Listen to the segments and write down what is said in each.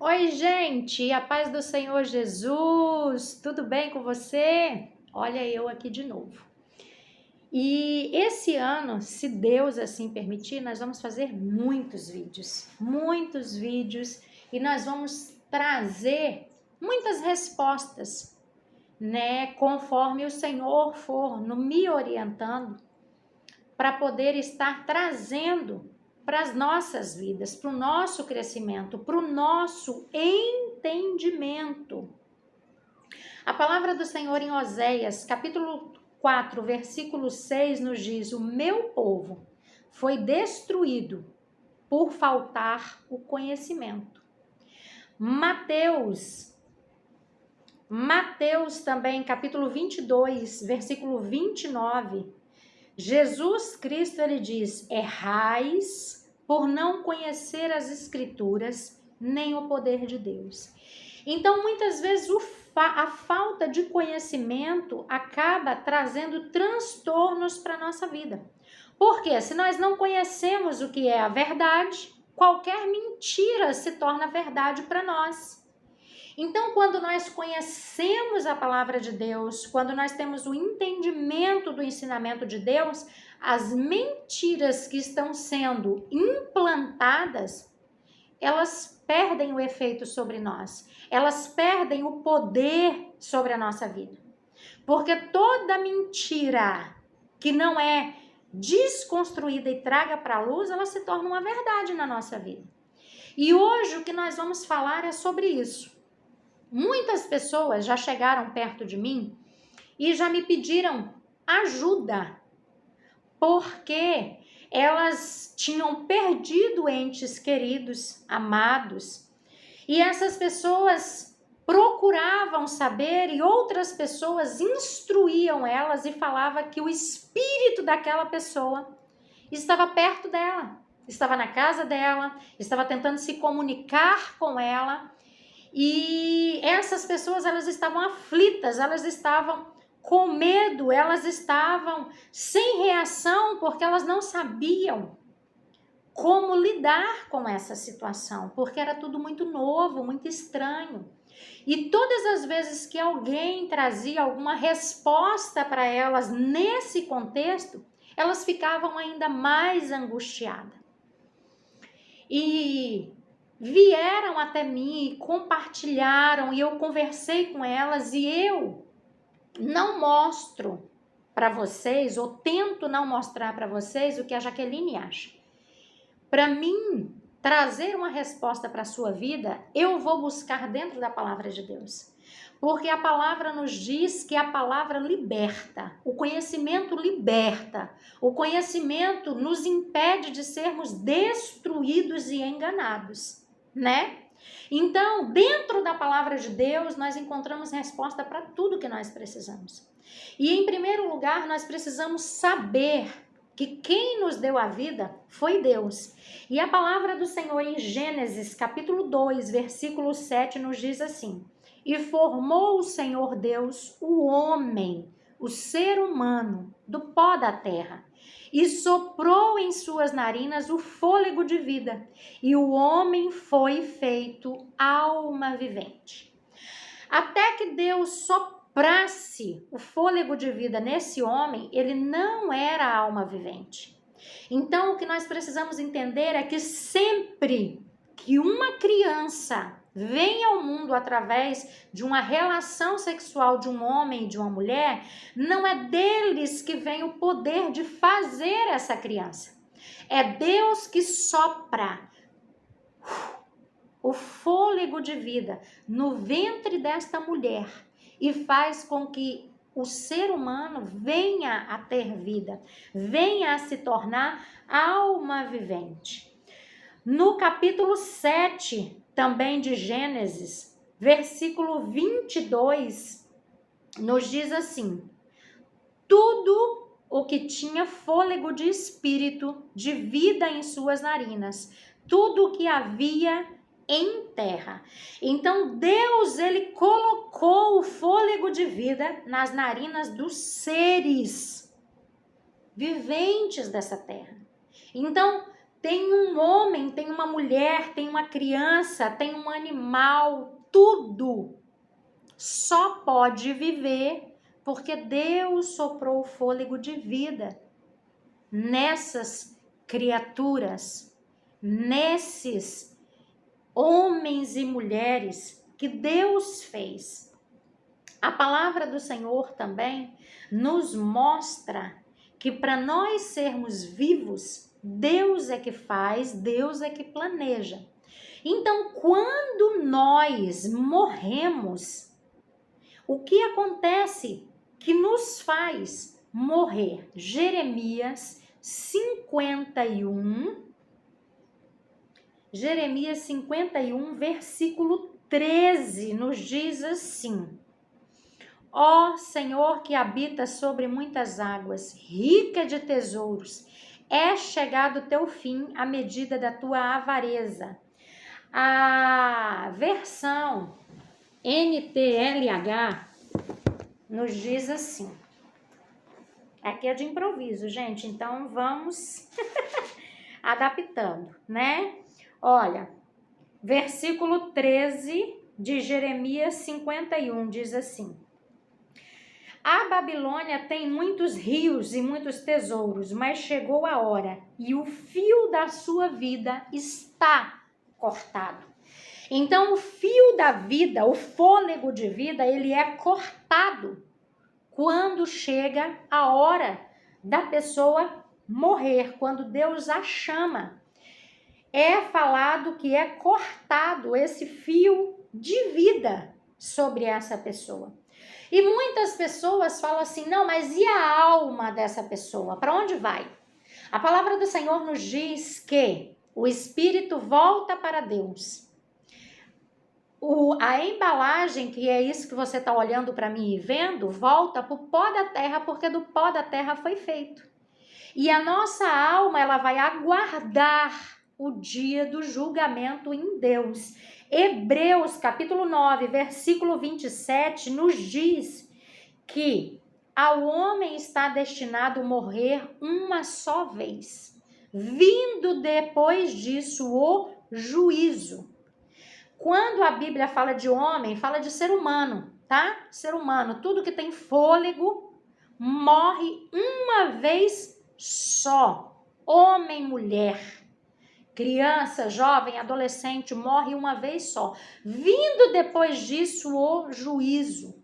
Oi, gente, a paz do Senhor Jesus, tudo bem com você? Olha eu aqui de novo. E esse ano, se Deus assim permitir, nós vamos fazer muitos vídeos, e nós vamos trazer muitas respostas, né, conforme o Senhor for me orientando para poder estar trazendo para as nossas vidas, para o nosso crescimento, para o nosso entendimento. A palavra do Senhor em Oséias, capítulo 4, versículo 6, nos diz: o meu povo foi destruído por faltar o conhecimento. Mateus também, capítulo 22, versículo 29, Jesus Cristo, ele diz: errais por não conhecer as Escrituras, nem o poder de Deus. Então, muitas vezes, a falta de conhecimento acaba trazendo transtornos para a nossa vida. Porque se nós não conhecemos o que é a verdade, qualquer mentira se torna verdade para nós. Então, quando nós conhecemos a palavra de Deus, quando nós temos o entendimento do ensinamento de Deus, as mentiras que estão sendo implantadas, elas perdem o efeito sobre nós, elas perdem o poder sobre a nossa vida. Porque toda mentira que não é desconstruída e traga para a luz, ela se torna uma verdade na nossa vida. E hoje o que nós vamos falar é sobre isso. Muitas pessoas já chegaram perto de mim e já me pediram ajuda, porque elas tinham perdido entes queridos, amados, e essas pessoas procuravam saber e outras pessoas instruíam elas e falavam que o espírito daquela pessoa estava perto dela, estava na casa dela, estava tentando se comunicar com ela. E essas pessoas, elas estavam aflitas, elas estavam com medo, elas estavam sem reação, porque elas não sabiam como lidar com essa situação, porque era tudo muito novo, muito estranho. E todas as vezes que alguém trazia alguma resposta para elas nesse contexto, elas ficavam ainda mais angustiadas. E vieram até mim, compartilharam, e eu conversei com elas, e eu não mostro para vocês, ou tento não mostrar para vocês o que a Jaqueline acha. Para mim trazer uma resposta para a sua vida, eu vou buscar dentro da palavra de Deus. Porque a palavra nos diz que a palavra liberta, o conhecimento liberta, o conhecimento nos impede de sermos destruídos e enganados, né? Então, dentro da palavra de Deus, nós encontramos resposta para tudo que nós precisamos. E em primeiro lugar, nós precisamos saber que quem nos deu a vida foi Deus. E a palavra do Senhor em Gênesis, capítulo 2, versículo 7, nos diz assim: e formou o Senhor Deus o homem, o ser humano, do pó da terra, e soprou em suas narinas o fôlego de vida, e o homem foi feito alma vivente. Até que Deus soprasse o fôlego de vida nesse homem, ele não era alma vivente. Então, o que nós precisamos entender é que sempre que uma criança vem ao mundo através de uma relação sexual de um homem e de uma mulher, não é deles que vem o poder de fazer essa criança. É Deus que sopra o fôlego de vida no ventre desta mulher e faz com que o ser humano venha a ter vida, venha a se tornar alma vivente. No capítulo 7, também de Gênesis, versículo 22, nos diz assim: tudo o que tinha fôlego de espírito, de vida em suas narinas, tudo o que havia em terra. Então Deus, ele colocou o fôlego de vida nas narinas dos seres viventes dessa terra. Então, Tem um homem, tem uma mulher, tem uma criança, tem um animal, tudo só pode viver porque Deus soprou o fôlego de vida nessas criaturas, nesses homens e mulheres que Deus fez. A palavra do Senhor também nos mostra que para nós sermos vivos, Deus é que faz, Deus é que planeja. Então, quando nós morremos, o que acontece que nos faz morrer? Jeremias 51, versículo 13, nos diz assim: Ó Senhor que habita sobre muitas águas, rica de tesouros, é chegado o teu fim à medida da tua avareza. A versão NTLH nos diz assim. Aqui é de improviso, gente, então vamos adaptando, né? Olha, versículo 13 de Jeremias 51 diz assim: A Babilônia tem muitos rios e muitos tesouros, mas chegou a hora e o fio da sua vida está cortado. Então, o fio da vida, o fôlego de vida, ele é cortado quando chega a hora da pessoa morrer, quando Deus a chama. É falado que é cortado esse fio de vida sobre essa pessoa. E muitas pessoas falam assim, não, mas e a alma dessa pessoa? Para onde vai? A palavra do Senhor nos diz que o espírito volta para Deus. A embalagem, que é isso que você está olhando para mim e vendo, volta para o pó da terra, porque do pó da terra foi feito. E a nossa alma, ela vai aguardar o dia do julgamento em Deus. Hebreus, capítulo 9, versículo 27, nos diz que ao homem está destinado morrer uma só vez, vindo depois disso o juízo. Quando a Bíblia fala de homem, fala de ser humano, tá? Ser humano, tudo que tem fôlego, morre uma vez só. Homem, mulher, criança, jovem, adolescente, morre uma vez só. Vindo depois disso o juízo.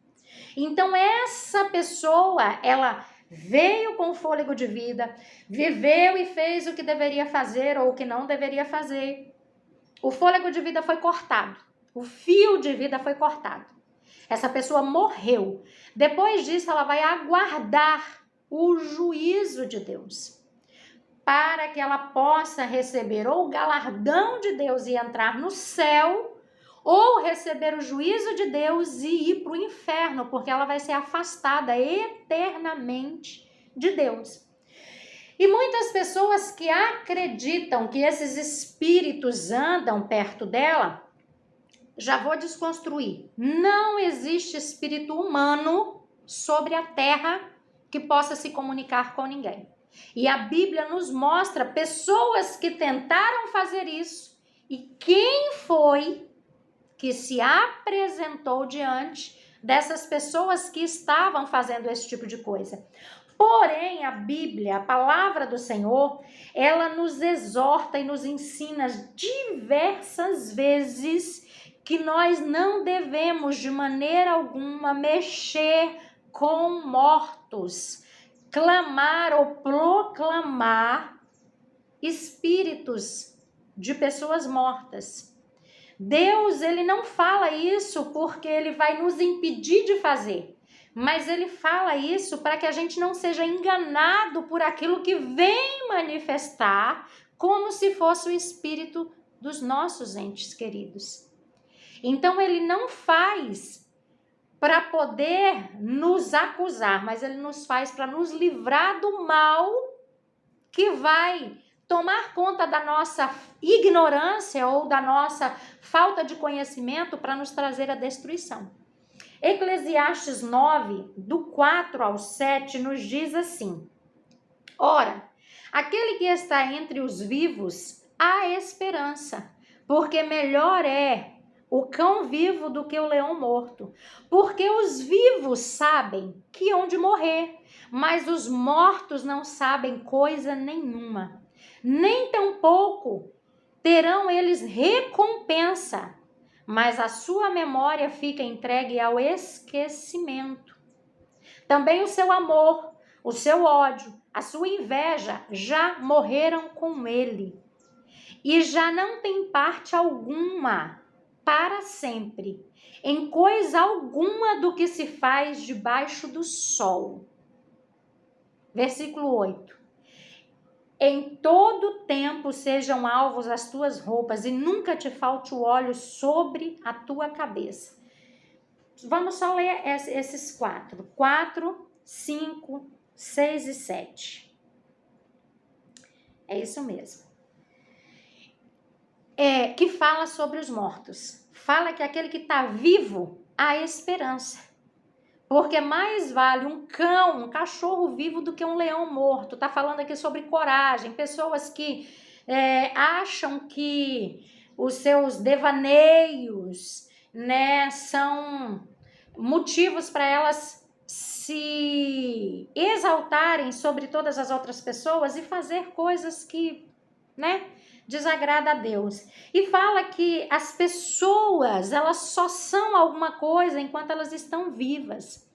Então essa pessoa, ela veio com fôlego de vida, viveu e fez o que deveria fazer ou o que não deveria fazer. O fôlego de vida foi cortado. O fio de vida foi cortado. Essa pessoa morreu. Depois disso, ela vai aguardar o juízo de Deus, para que ela possa receber ou o galardão de Deus e entrar no céu, ou receber o juízo de Deus e ir para o inferno, porque ela vai ser afastada eternamente de Deus. E muitas pessoas que acreditam que esses espíritos andam perto dela, já vou desconstruir. Não existe espírito humano sobre a terra que possa se comunicar com ninguém. E a Bíblia nos mostra pessoas que tentaram fazer isso e quem foi que se apresentou diante dessas pessoas que estavam fazendo esse tipo de coisa. Porém, a Bíblia, a palavra do Senhor, ela nos exorta e nos ensina diversas vezes que nós não devemos de maneira alguma mexer com mortos, clamar ou proclamar espíritos de pessoas mortas. Deus, ele não fala isso porque ele vai nos impedir de fazer. Mas ele fala isso para que a gente não seja enganado por aquilo que vem manifestar como se fosse o espírito dos nossos entes queridos. Então ele não faz para poder nos acusar, mas ele nos faz para nos livrar do mal que vai tomar conta da nossa ignorância ou da nossa falta de conhecimento para nos trazer a destruição. Eclesiastes 9, do 4 ao 7, nos diz assim: Ora, Aquele que está entre os vivos, há esperança, porque melhor é o cão vivo do que o leão morto. Porque os vivos sabem que hão de morrer, mas os mortos não sabem coisa nenhuma. Nem tampouco terão eles recompensa, mas a sua memória fica entregue ao esquecimento. Também o seu amor, o seu ódio, a sua inveja já morreram com ele, e já não tem parte alguma para sempre em coisa alguma do que se faz debaixo do sol. Versículo 8. Em todo tempo sejam alvos as tuas roupas e nunca te falte o óleo sobre a tua cabeça. Vamos só ler esses 4, 5, 6 e 7. É isso mesmo. Que fala sobre os mortos. Fala que aquele que está vivo, há esperança. Porque mais vale um cão, um cachorro vivo do que um leão morto. Está falando aqui sobre coragem. Pessoas que acham que os seus devaneios, né, são motivos para elas se exaltarem sobre todas as outras pessoas e fazer coisas que, né, desagrada a Deus. E fala que as pessoas, elas só são alguma coisa enquanto elas estão vivas.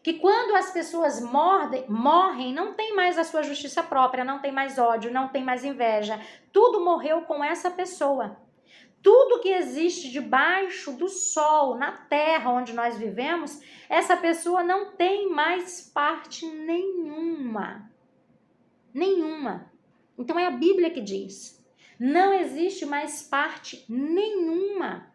Que quando as pessoas morrem, não tem mais a sua justiça própria, não tem mais ódio, não tem mais inveja. Tudo morreu com essa pessoa. Tudo que existe debaixo do sol, na terra onde nós vivemos, essa pessoa não tem mais parte nenhuma. Nenhuma. Então é a Bíblia que diz. Não existe mais parte nenhuma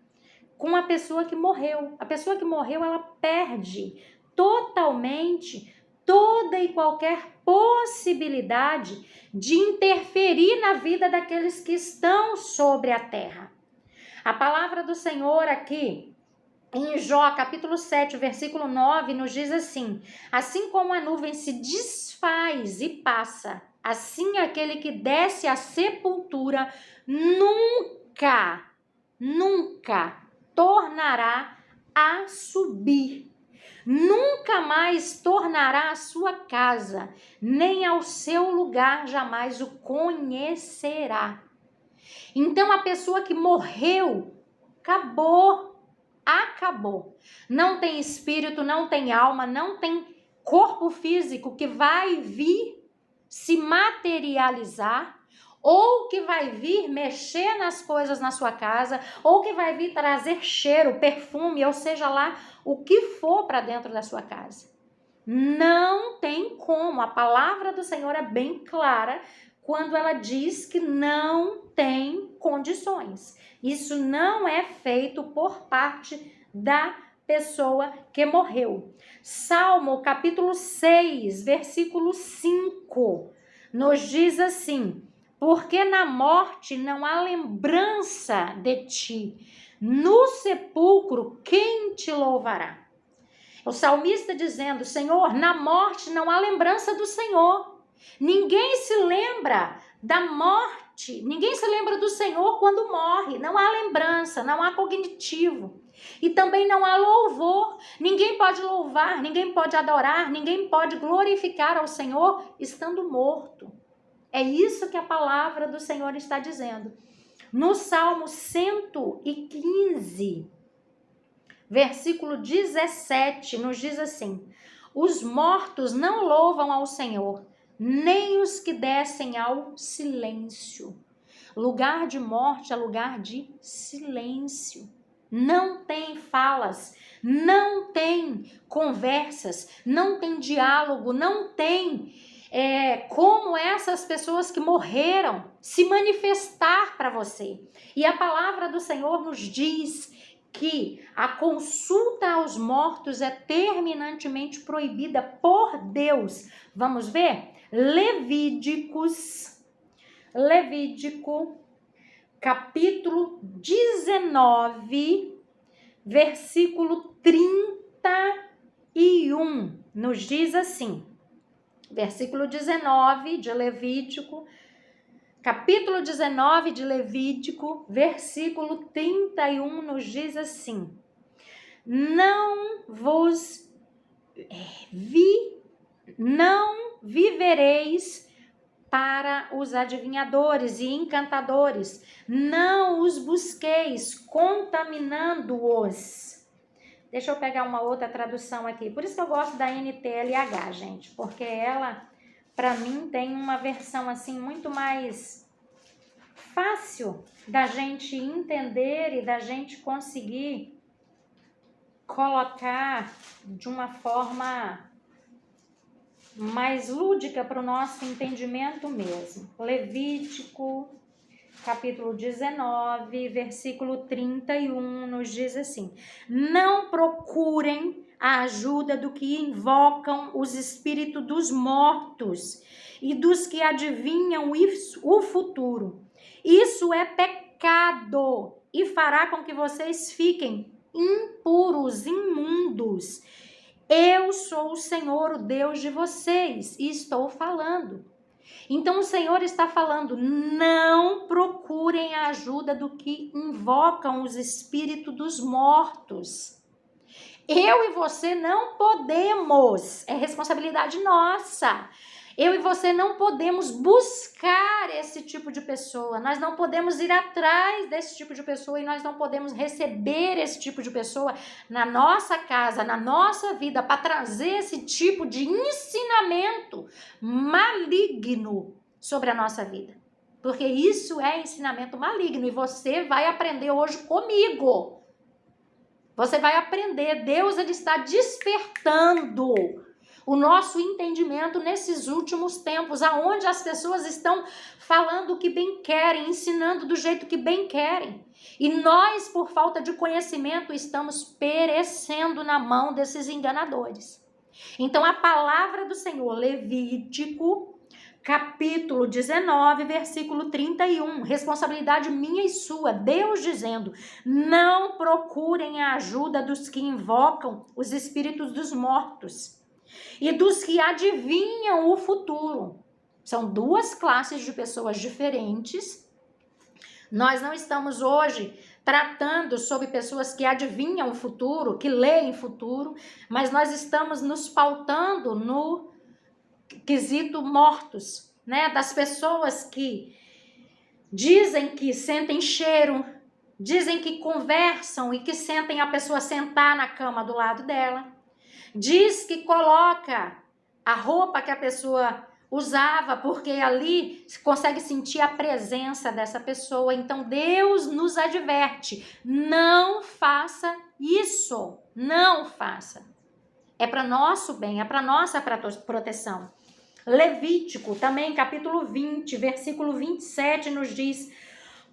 com a pessoa que morreu. A pessoa que morreu, ela perde totalmente toda e qualquer possibilidade de interferir na vida daqueles que estão sobre a terra. A palavra do Senhor aqui, em Jó, capítulo 7, versículo 9, nos diz assim: assim como a nuvem se desfaz e passa, assim aquele que desce à sepultura nunca tornará a subir. Nunca mais tornará à sua casa, nem ao seu lugar jamais o conhecerá. Então a pessoa que morreu, acabou. Não tem espírito, não tem alma, não tem corpo físico que vai vir se materializar, ou que vai vir mexer nas coisas na sua casa, ou que vai vir trazer cheiro, perfume, ou seja lá o que for para dentro da sua casa. Não tem como. A palavra do Senhor é bem clara quando ela diz que não tem condições. Isso não é feito por parte da pessoa que morreu. Salmo capítulo 6, versículo 5, nos diz assim: porque na morte não há lembrança de ti, no sepulcro quem te louvará? O salmista dizendo: Senhor, na morte não há lembrança do Senhor. Ninguém se lembra da morte, ninguém se lembra do Senhor quando morre. Não há lembrança, não há cognitivo. E também não há louvor. Ninguém pode louvar, ninguém pode adorar, ninguém pode glorificar ao Senhor estando morto. É isso que a palavra do Senhor está dizendo. No Salmo 115, versículo 17, nos diz assim: os mortos não louvam ao Senhor, nem os que descem ao silêncio. Lugar de morte é lugar de silêncio. Não tem falas, não tem conversas, não tem diálogo, não tem como essas pessoas que morreram se manifestar para você. E a palavra do Senhor nos diz que a consulta aos mortos é terminantemente proibida por Deus. Vamos ver? Levítico, capítulo 19, versículo 31, nos diz assim: Versículo 19 de Levítico, capítulo 19 de Levítico, versículo 31 nos diz assim: não vivereis para os adivinhadores e encantadores, não os busqueis, contaminando-os. Deixa eu pegar uma outra tradução aqui. Por isso que eu gosto da NTLH, gente, porque ela, para mim, tem uma versão assim muito mais fácil da gente entender e da gente conseguir colocar de uma forma mais lúdica para o nosso entendimento mesmo. Levítico, capítulo 19, versículo 31, nos diz assim: não procurem a ajuda do que invocam os espíritos dos mortos e dos que adivinham o futuro. Isso é pecado e fará com que vocês fiquem impuros, imundos. Eu sou o Senhor, o Deus de vocês, e estou falando. Então o Senhor está falando: não procurem a ajuda do que invocam os espíritos dos mortos. Eu e você não podemos, é responsabilidade nossa. Eu e você não podemos buscar esse tipo de pessoa, nós não podemos ir atrás desse tipo de pessoa e nós não podemos receber esse tipo de pessoa na nossa casa, na nossa vida, para trazer esse tipo de ensinamento maligno sobre a nossa vida. Porque isso é ensinamento maligno e você vai aprender hoje comigo. Você vai aprender, Deus ele está despertando o nosso entendimento nesses últimos tempos, aonde as pessoas estão falando o que bem querem, ensinando do jeito que bem querem. E nós, por falta de conhecimento, estamos perecendo na mão desses enganadores. Então, a palavra do Senhor, Levítico, capítulo 19, versículo 31, responsabilidade minha e sua, Deus dizendo: não procurem a ajuda dos que invocam os espíritos dos mortos e dos que adivinham o futuro. São duas classes de pessoas diferentes. Nós não estamos hoje tratando sobre pessoas que adivinham o futuro, que leem futuro, mas nós estamos nos pautando no quesito mortos, né? Das pessoas que dizem que sentem cheiro, dizem que conversam e que sentem a pessoa sentar na cama do lado dela. Diz que coloca a roupa que a pessoa usava, porque ali consegue sentir a presença dessa pessoa. Então Deus nos adverte: não faça isso, não faça. É para nosso bem, é para nossa proteção. Levítico, também capítulo 20, versículo 27 nos diz: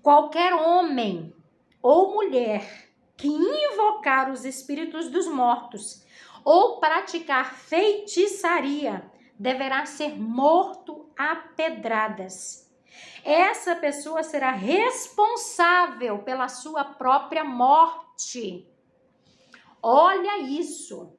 qualquer homem ou mulher que invocar os espíritos dos mortos ou praticar feitiçaria, deverá ser morto a pedradas. Essa pessoa será responsável pela sua própria morte. Olha isso.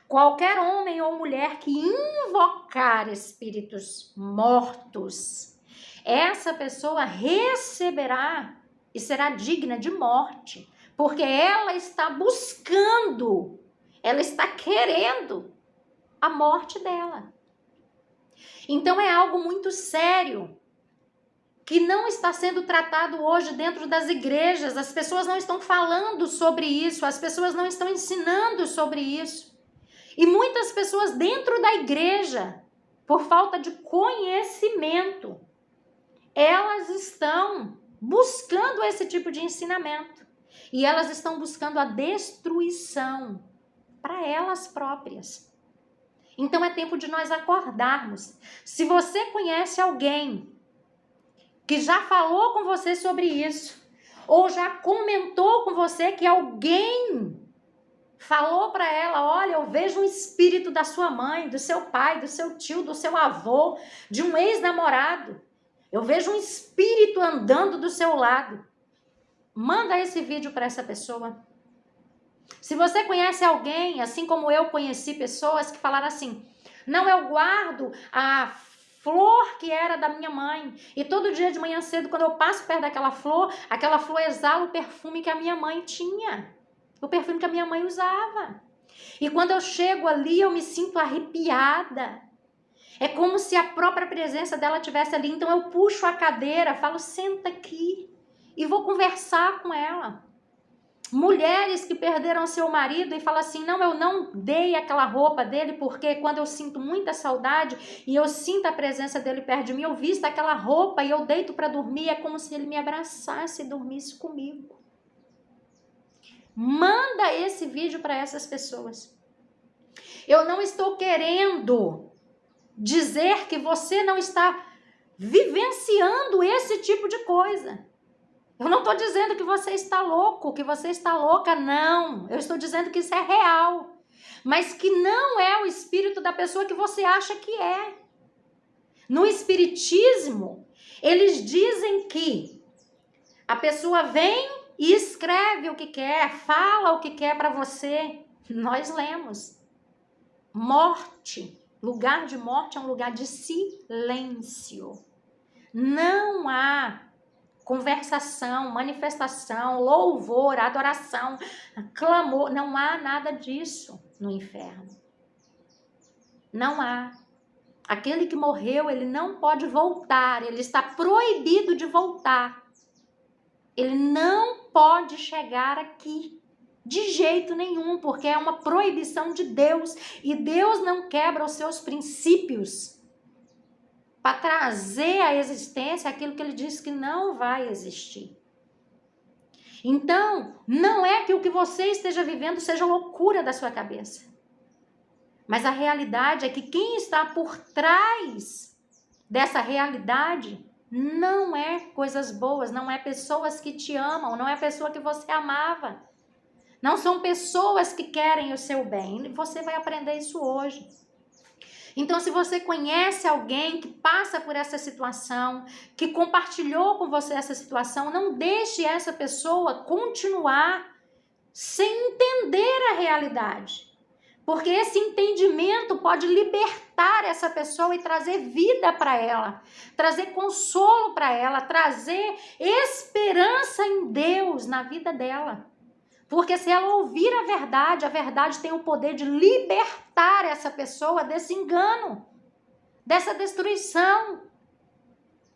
Qualquer homem ou mulher que invocar espíritos mortos, essa pessoa receberá e será digna de morte, porque ela está buscando, ela está querendo a morte dela. Então é algo muito sério que não está sendo tratado hoje dentro das igrejas. As pessoas não estão falando sobre isso, as pessoas não estão ensinando sobre isso. E muitas pessoas dentro da igreja, por falta de conhecimento, elas estão buscando esse tipo de ensinamento. E elas estão buscando a destruição para elas próprias. Então é tempo de nós acordarmos. Se você conhece alguém que já falou com você sobre isso, ou já comentou com você que alguém falou para ela: olha, eu vejo um espírito da sua mãe, do seu pai, do seu tio, do seu avô, de um ex-namorado. Eu vejo um espírito andando do seu lado. Manda esse vídeo para essa pessoa. Se você conhece alguém, assim como eu conheci pessoas que falaram assim: Não, eu guardo a flor que era da minha mãe. E todo dia de manhã cedo, quando eu passo perto daquela flor exala o perfume que a minha mãe tinha. O perfume que a minha mãe usava. E quando eu chego ali, eu me sinto arrepiada. É como se a própria presença dela estivesse ali. Então eu puxo a cadeira, falo, senta aqui. E vou conversar com ela. Mulheres que perderam seu marido e falam assim, não, eu não dei aquela roupa dele porque quando eu sinto muita saudade e eu sinto a presença dele perto de mim, eu visto aquela roupa e eu deito para dormir, é como se ele me abraçasse e dormisse comigo. Manda esse vídeo para essas pessoas. Eu não estou querendo dizer que você não está vivenciando esse tipo de coisa. Eu não estou dizendo que você está louco, que você está louca, não. Eu estou dizendo que isso é real. Mas que não é o espírito da pessoa que você acha que é. No espiritismo, eles dizem que a pessoa vem e escreve o que quer, fala o que quer para você. Nós lemos. Morte, lugar de morte é um lugar de silêncio. Não há conversação, manifestação, louvor, adoração, clamor. Não há nada disso no inferno. Não há. Aquele que morreu, ele não pode voltar. Ele está proibido de voltar. Ele não pode chegar aqui. De jeito nenhum, porque é uma proibição de Deus. E Deus não quebra os seus princípios para trazer à existência aquilo que ele disse que não vai existir. Então, não é que o que você esteja vivendo seja loucura da sua cabeça. Mas a realidade é que quem está por trás dessa realidade não é coisas boas, não é pessoas que te amam, não é pessoa que você amava. Não são pessoas que querem o seu bem. E você vai aprender isso hoje. Então, se você conhece alguém que passa por essa situação, que compartilhou com você essa situação, não deixe essa pessoa continuar sem entender a realidade. Porque esse entendimento pode libertar essa pessoa e trazer vida para ela, trazer consolo para ela, trazer esperança em Deus na vida dela. Porque se ela ouvir a verdade tem o poder de libertar essa pessoa desse engano, dessa destruição,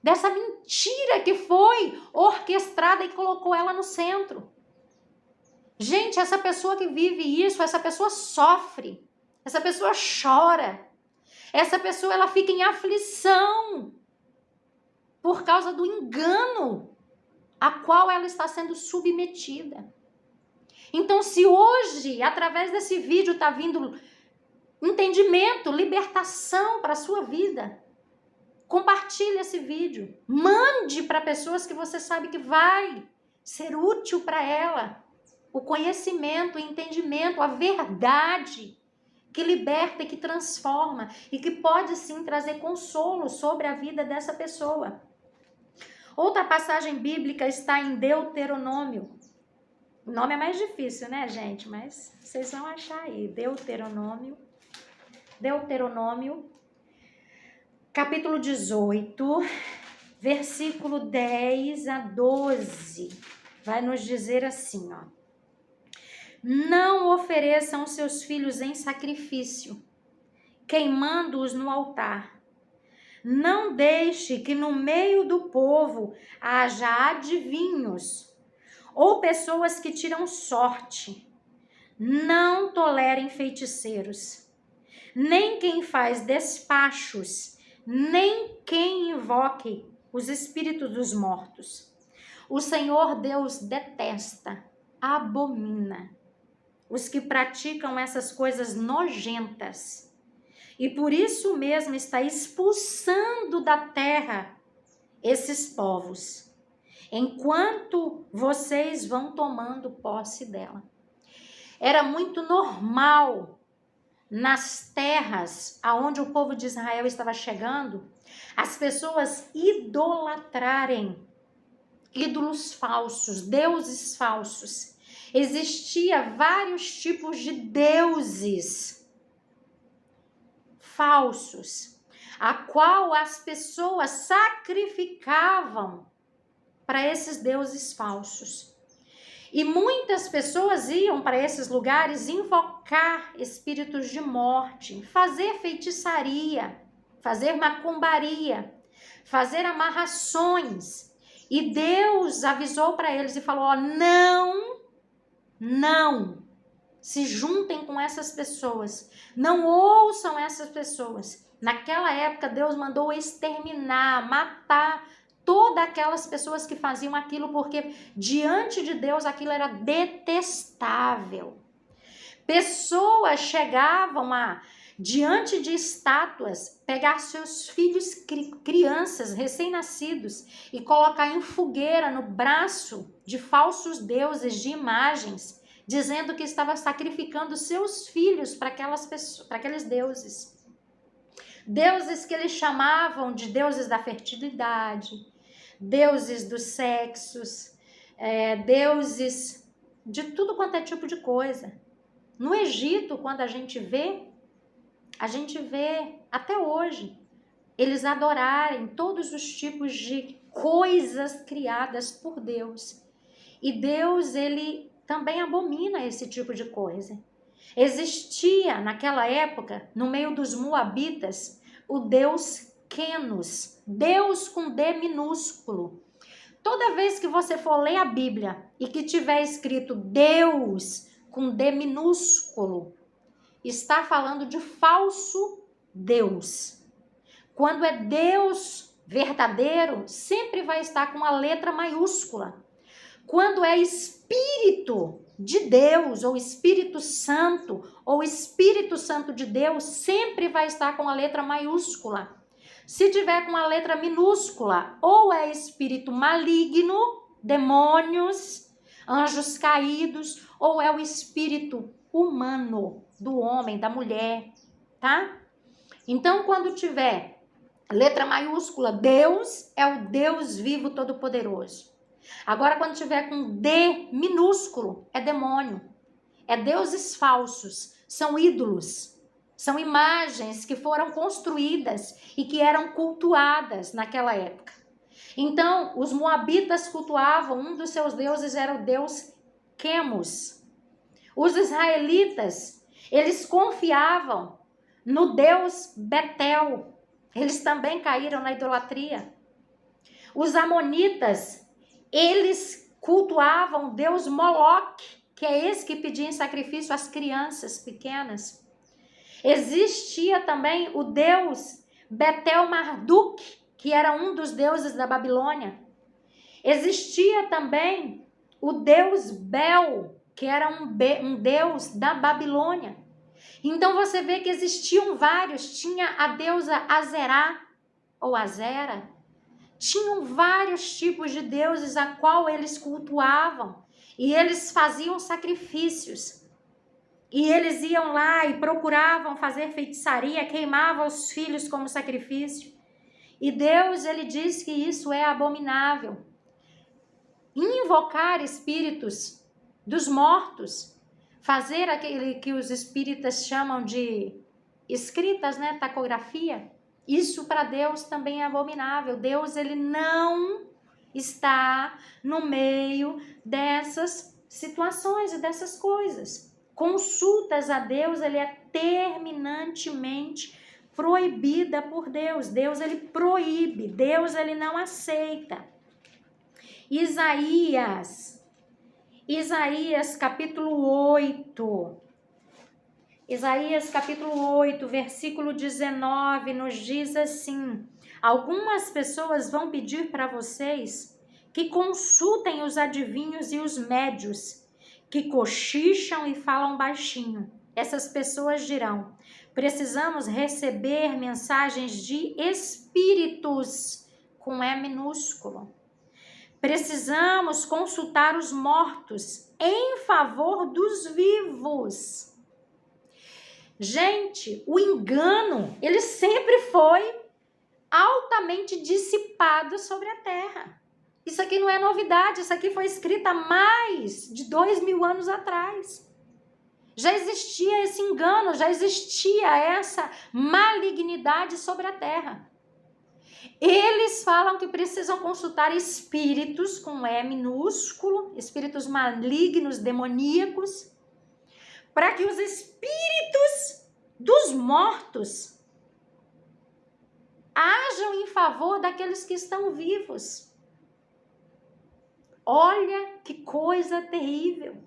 dessa mentira que foi orquestrada e colocou ela no centro. Gente, essa pessoa que vive isso, essa pessoa sofre, essa pessoa chora, essa pessoa ela fica em aflição por causa do engano a qual ela está sendo submetida. Então, se hoje, através desse vídeo, está vindo entendimento, libertação para a sua vida, compartilhe esse vídeo. Mande para pessoas que você sabe que vai ser útil para ela. O conhecimento, o entendimento, a verdade que liberta e que transforma e que pode sim trazer consolo sobre a vida dessa pessoa. Outra passagem bíblica está em Deuteronômio. O nome é mais difícil, né, gente? Mas vocês vão achar aí. Deuteronômio, capítulo 18, versículo 10 a 12. Vai nos dizer assim, ó. Não ofereçam seus filhos em sacrifício, queimando-os no altar. Não deixe que no meio do povo haja adivinhos, ou pessoas que tiram sorte. Não tolerem feiticeiros, nem quem faz despachos, nem quem invoque os espíritos dos mortos. O Senhor Deus detesta, abomina os que praticam essas coisas nojentas. E por isso mesmo está expulsando da terra esses povos, enquanto vocês vão tomando posse dela. Era muito normal nas terras aonde o povo de Israel estava chegando, as pessoas idolatrarem ídolos falsos, deuses falsos. Existia vários tipos de deuses falsos, a qual as pessoas sacrificavam para esses deuses falsos. E muitas pessoas iam para esses lugares invocar espíritos de morte, fazer feitiçaria, fazer macumbaria, fazer amarrações. E Deus avisou para eles e falou: ó, não se juntem com essas pessoas, não ouçam essas pessoas. Naquela época Deus mandou exterminar, matar todas aquelas pessoas que faziam aquilo, porque diante de Deus aquilo era detestável. Pessoas chegavam a, diante de estátuas, pegar seus filhos, crianças, recém-nascidos, e colocar em fogueira no braço de falsos deuses, de imagens, dizendo que estava sacrificando seus filhos para aqueles deuses. Deuses que eles chamavam de deuses da fertilidade, deuses dos sexos, deuses de tudo quanto é tipo de coisa. No Egito, quando a gente vê até hoje, eles adorarem todos os tipos de coisas criadas por Deus. E Deus, ele também abomina esse tipo de coisa. Existia naquela época, no meio dos moabitas, o deus Quenos, Deus com D minúsculo. Toda vez que você for ler a Bíblia e que tiver escrito Deus com D minúsculo, está falando de falso Deus. Quando é Deus verdadeiro, sempre vai estar com a letra maiúscula. Quando é Espírito de Deus, ou Espírito Santo, ou Espírito Santo de Deus, sempre vai estar com a letra maiúscula. Se tiver com a letra minúscula, ou é espírito maligno, demônios, anjos caídos, ou é o espírito humano, do homem, da mulher, tá? Então, quando tiver letra maiúscula, Deus é o Deus vivo todo-poderoso. Agora, quando tiver com D minúsculo, é demônio, é deuses falsos, são ídolos, são imagens que foram construídas e que eram cultuadas naquela época. Então, os moabitas cultuavam, um dos seus deuses era o deus Quemos. Os israelitas, eles confiavam no deus Betel, eles também caíram na idolatria. Os amonitas, eles cultuavam o deus Moloque, que é esse que pedia em sacrifício às crianças pequenas. Existia também o deus Betel Marduk, que era um dos deuses da Babilônia. Existia também o deus Bel, que era um deus da Babilônia. Então você vê que existiam vários. Tinha a deusa Azerá, ou Azera. Tinham vários tipos de deuses a qual eles cultuavam. E eles faziam sacrifícios. E eles iam lá e procuravam fazer feitiçaria, queimavam os filhos como sacrifício. E Deus, ele diz que isso é abominável. Invocar espíritos dos mortos, fazer aquele que os espíritas chamam de escritas, né, tacografia, isso para Deus também é abominável. Deus, ele não está no meio dessas situações e dessas coisas. Consultas a Deus, ele é terminantemente proibida por Deus. Deus, ele proíbe, Deus, ele não aceita. Isaías capítulo 8. Isaías capítulo 8, versículo 19, nos diz assim: algumas pessoas vão pedir para vocês que consultem os adivinhos e os médios, que cochicham e falam baixinho. Essas pessoas dirão: precisamos receber mensagens de espíritos, com E minúsculo. Precisamos consultar os mortos em favor dos vivos. Gente, o engano, ele sempre foi altamente dissipado sobre a terra. Isso aqui não é novidade, isso aqui foi escrito há mais de 2000 anos atrás. Já existia esse engano, já existia essa malignidade sobre a terra. Eles falam que precisam consultar espíritos com E minúsculo, espíritos malignos, demoníacos, para que os espíritos dos mortos ajam em favor daqueles que estão vivos. Olha que coisa terrível.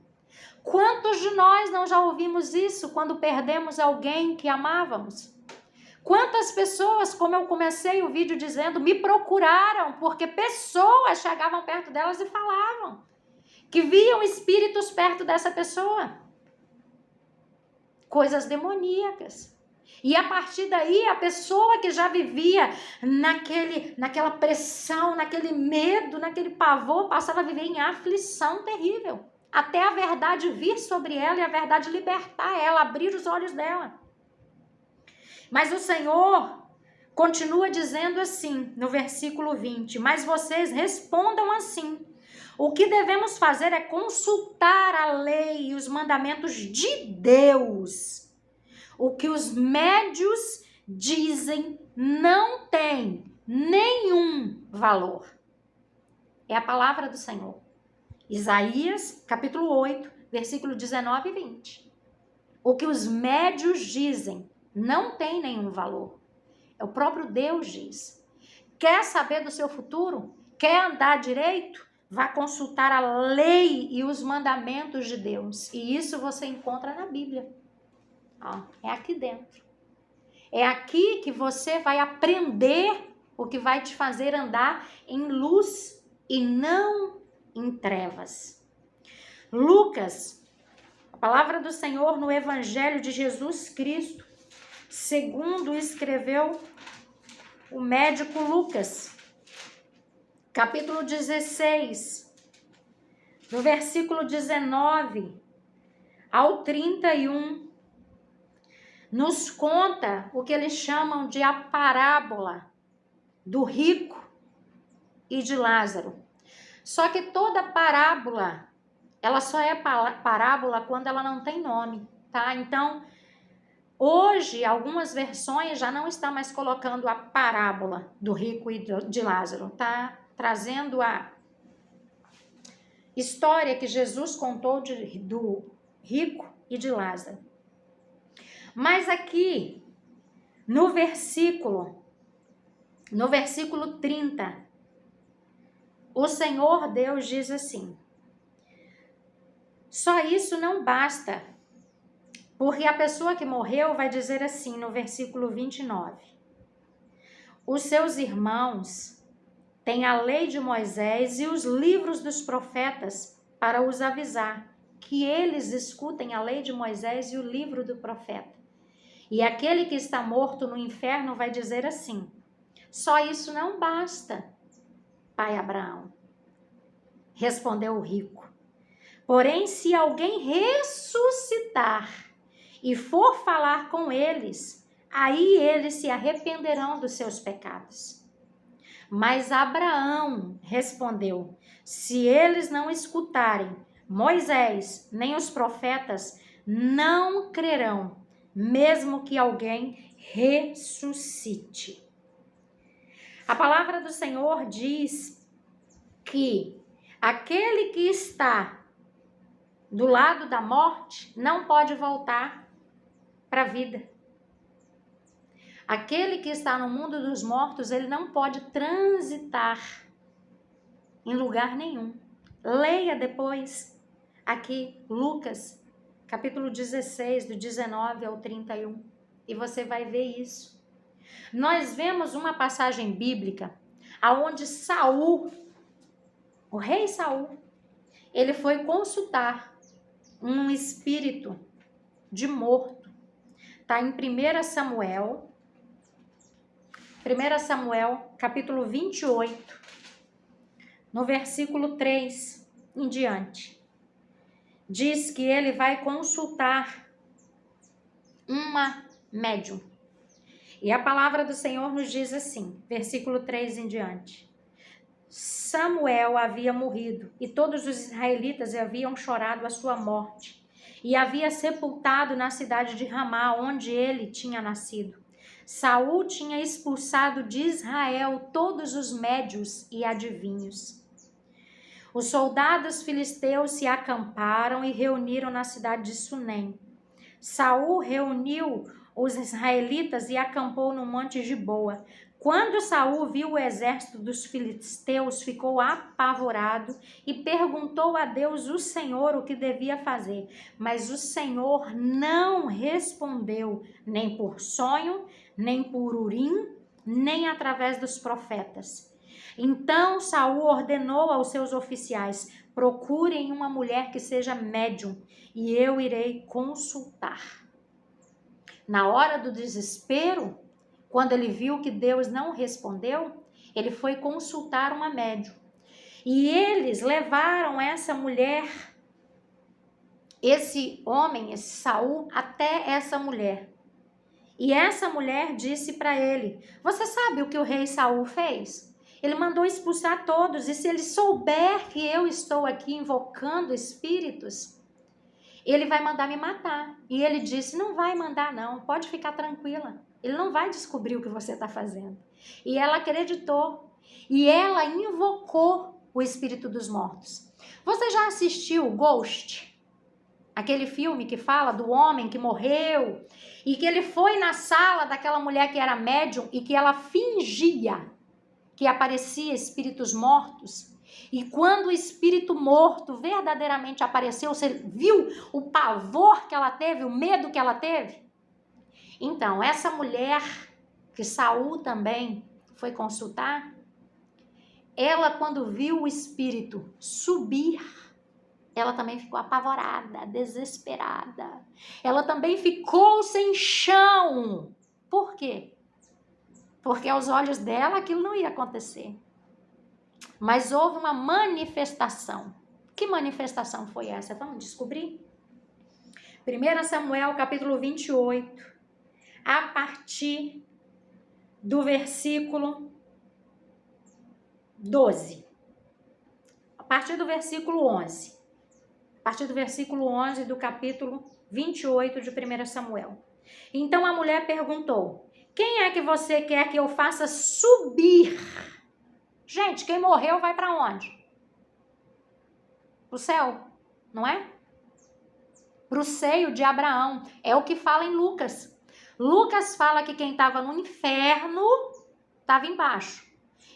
Quantos de nós não já ouvimos isso quando perdemos alguém que amávamos? Quantas pessoas, como eu comecei o vídeo dizendo, me procuraram porque pessoas chegavam perto delas e falavam que viam espíritos perto dessa pessoa. Coisas demoníacas. E a partir daí, a pessoa que já vivia naquela pressão, naquele medo, naquele pavor, passava a viver em aflição terrível. Até a verdade vir sobre ela e a verdade libertar ela, abrir os olhos dela. Mas o Senhor continua dizendo assim, no versículo 20, mas vocês respondam assim: o que devemos fazer é consultar a lei e os mandamentos de Deus. O que os médios dizem não tem nenhum valor. É a palavra do Senhor. Isaías, capítulo 8, versículo 19 e 20. O que os médios dizem não tem nenhum valor. É o próprio Deus diz. Quer saber do seu futuro? Quer andar direito? Vá consultar a lei e os mandamentos de Deus. E isso você encontra na Bíblia. É aqui dentro. É aqui que você vai aprender o que vai te fazer andar em luz e não em trevas. Lucas, a palavra do Senhor no Evangelho de Jesus Cristo, segundo escreveu o médico Lucas, capítulo 16, do versículo 19 ao 31, nos conta o que eles chamam de a parábola do rico e de Lázaro. Só que toda parábola, ela só é parábola quando ela não tem nome, tá? Então, hoje, algumas versões já não estão mais colocando a parábola do rico e de Lázaro, tá? Trazendo a história que Jesus contou do rico e de Lázaro. Mas aqui, no versículo 30, o Senhor Deus diz assim: só isso não basta, porque a pessoa que morreu vai dizer assim no versículo 29, os seus irmãos têm a lei de Moisés e os livros dos profetas para os avisar, que eles escutem a lei de Moisés e o livro do profeta. E aquele que está morto no inferno vai dizer assim: só isso não basta, pai Abraão. Respondeu o rico: porém, se alguém ressuscitar e for falar com eles, aí eles se arrependerão dos seus pecados. Mas Abraão respondeu: se eles não escutarem Moisés nem os profetas, não crerão, mesmo que alguém ressuscite. A palavra do Senhor diz que aquele que está do lado da morte não pode voltar para a vida. Aquele que está no mundo dos mortos, ele não pode transitar em lugar nenhum. Leia depois aqui Lucas, capítulo 16, do 19 ao 31, e você vai ver isso. Nós vemos uma passagem bíblica aonde Saul, o rei Saul, ele foi consultar um espírito de morto. Está em 1 Samuel, capítulo 28, no versículo 3 em diante. Diz que ele vai consultar uma médium. E a palavra do Senhor nos diz assim, versículo 3 em diante. Samuel havia morrido e todos os israelitas haviam chorado a sua morte. e havia sepultado na cidade de Ramá, onde ele tinha nascido. Saul tinha expulsado de Israel todos os médios e adivinhos. Os soldados filisteus se acamparam e reuniram na cidade de Sunem. Saul reuniu os israelitas e acampou no monte Giboa. Quando Saul viu o exército dos filisteus, ficou apavorado e perguntou a Deus, o Senhor, o que devia fazer. Mas o Senhor não respondeu, nem por sonho, nem por Urim, nem através dos profetas. Então Saul ordenou aos seus oficiais: procurem uma mulher que seja médium, e eu irei consultar. Na hora do desespero, quando ele viu que Deus não respondeu, ele foi consultar uma médium. E eles levaram essa mulher, esse homem, esse Saul, até essa mulher. E essa mulher disse para ele: você sabe o que o rei Saul fez? Ele mandou expulsar todos, e se ele souber que eu estou aqui invocando espíritos, ele vai mandar me matar. E ele disse: não vai mandar não, pode ficar tranquila. Ele não vai descobrir o que você está fazendo. E ela acreditou. E ela invocou o espírito dos mortos. Você já assistiu Ghost? Aquele filme que fala do homem que morreu e que ele foi na sala daquela mulher que era médium e que ela fingia que aparecia espíritos mortos. E quando o espírito morto verdadeiramente apareceu, você viu o pavor que ela teve, o medo que ela teve? Então, essa mulher que Saul também foi consultar, ela quando viu o espírito subir, ela também ficou apavorada, desesperada. Ela também ficou sem chão. Por quê? Porque aos olhos dela aquilo não ia acontecer. Mas houve uma manifestação. Que manifestação foi essa? Vamos descobrir? 1 Samuel, capítulo 28, a partir do versículo 12. A partir do versículo 11. A partir do versículo 11 do capítulo 28 de 1 Samuel. Então a mulher perguntou: quem é que você quer que eu faça subir? Gente, quem morreu vai para onde? Para o céu, não é? Para o seio de Abraão. É o que fala em Lucas. Lucas fala que quem estava no inferno estava embaixo.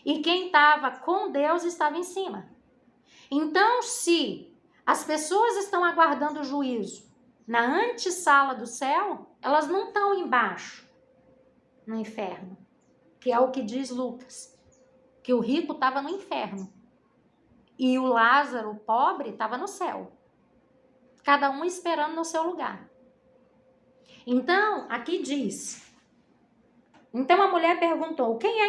E quem estava com Deus estava em cima. Então, se as pessoas estão aguardando o juízo na antessala do céu, elas não estão embaixo, no inferno. Que é o que diz Lucas. Que o rico estava no inferno e o Lázaro, o pobre, estava no céu. Cada um esperando no seu lugar. Então, aqui diz. Então a mulher perguntou: quem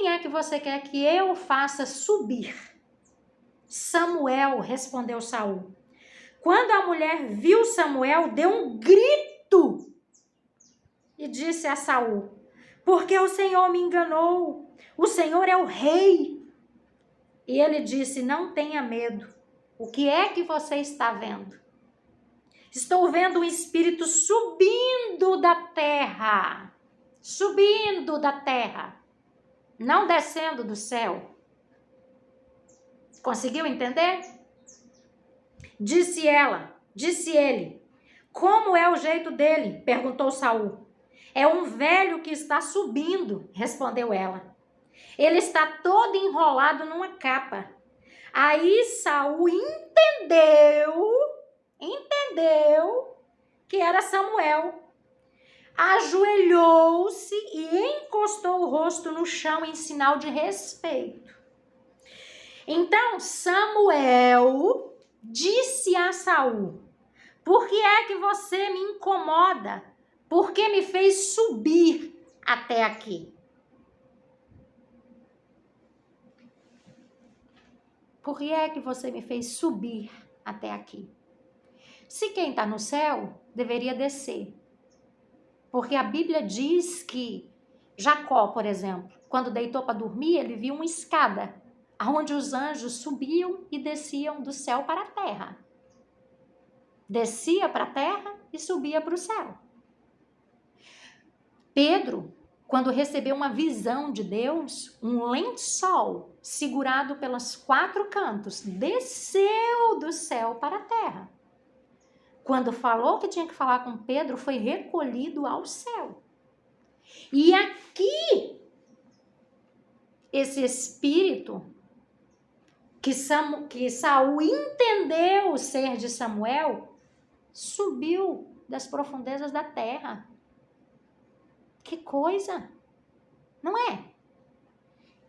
é que você quer que eu faça subir? Samuel, respondeu Saul. Quando a mulher viu Samuel, deu um grito e disse a Saul: porque o Senhor me enganou. O Senhor é o rei. E ele disse: não tenha medo. O que é que você está vendo? Estou vendo um espírito subindo da terra. Subindo da terra. Não descendo do céu. Conseguiu entender? Disse ele: como é o jeito dele? Perguntou Saul. É um velho que está subindo, respondeu ela. Ele está todo enrolado numa capa. Aí Saul entendeu que era Samuel. Ajoelhou-se e encostou o rosto no chão em sinal de respeito. Então Samuel disse a Saul: por que é que você me incomoda? Por que me fez subir até aqui? Por que é que você me fez subir até aqui? Se quem está no céu, deveria descer. Porque a Bíblia diz que Jacó, por exemplo, quando deitou para dormir, ele viu uma escada, onde os anjos subiam e desciam do céu para a terra. descia para a terra e subia para o céu. Pedro, quando recebeu uma visão de Deus, um lençol segurado pelos 4 cantos, desceu do céu para a terra. Quando falou que tinha que falar com Pedro, foi recolhido ao céu. E aqui, esse espírito que Saul entendeu ser de Samuel, subiu das profundezas da terra. Que coisa, não é?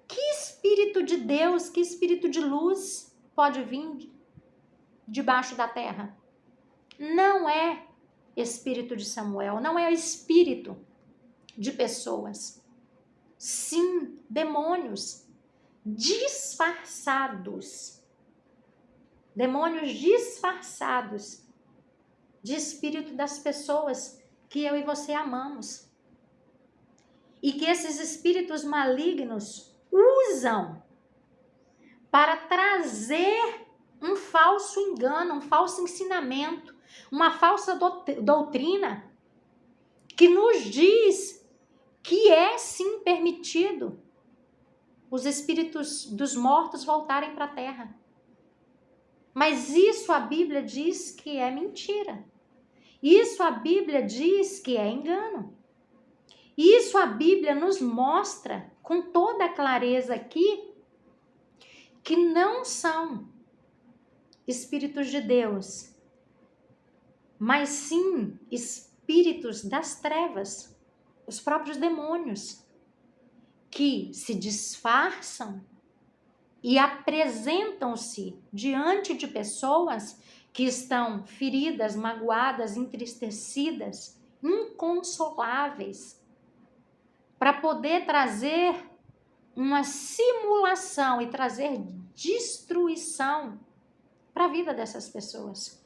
Que espírito de Deus, que espírito de luz pode vir debaixo da terra? Não é espírito de Samuel, não é espírito de pessoas. Sim, demônios disfarçados. Demônios disfarçados de espírito das pessoas que eu e você amamos. E que esses espíritos malignos usam para trazer um falso engano, um falso ensinamento, uma falsa doutrina que nos diz que é sim permitido os espíritos dos mortos voltarem para a terra. Mas isso a Bíblia diz que é mentira. Isso a Bíblia diz que é engano. Isso a Bíblia nos mostra com toda a clareza aqui que não são espíritos de Deus, mas sim espíritos das trevas, os próprios demônios, que se disfarçam e apresentam-se diante de pessoas que estão feridas, magoadas, entristecidas, inconsoláveis, para poder trazer uma simulação e trazer destruição para a vida dessas pessoas.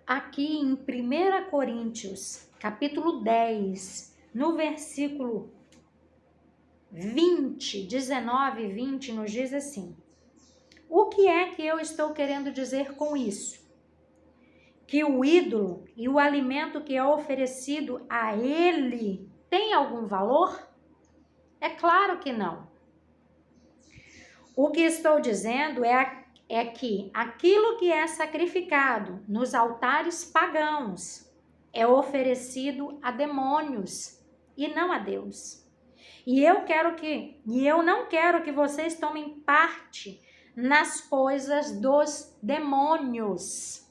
Aqui em 1 Coríntios, capítulo 10, no versículo 19 e 20, nos diz assim: o que é que eu estou querendo dizer com isso? Que o ídolo e o alimento que é oferecido a ele tem algum valor? É claro que não. O que estou dizendo é que aquilo que é sacrificado nos altares pagãos é oferecido a demônios e não a Deus. E eu não quero que vocês tomem parte nas coisas dos demônios.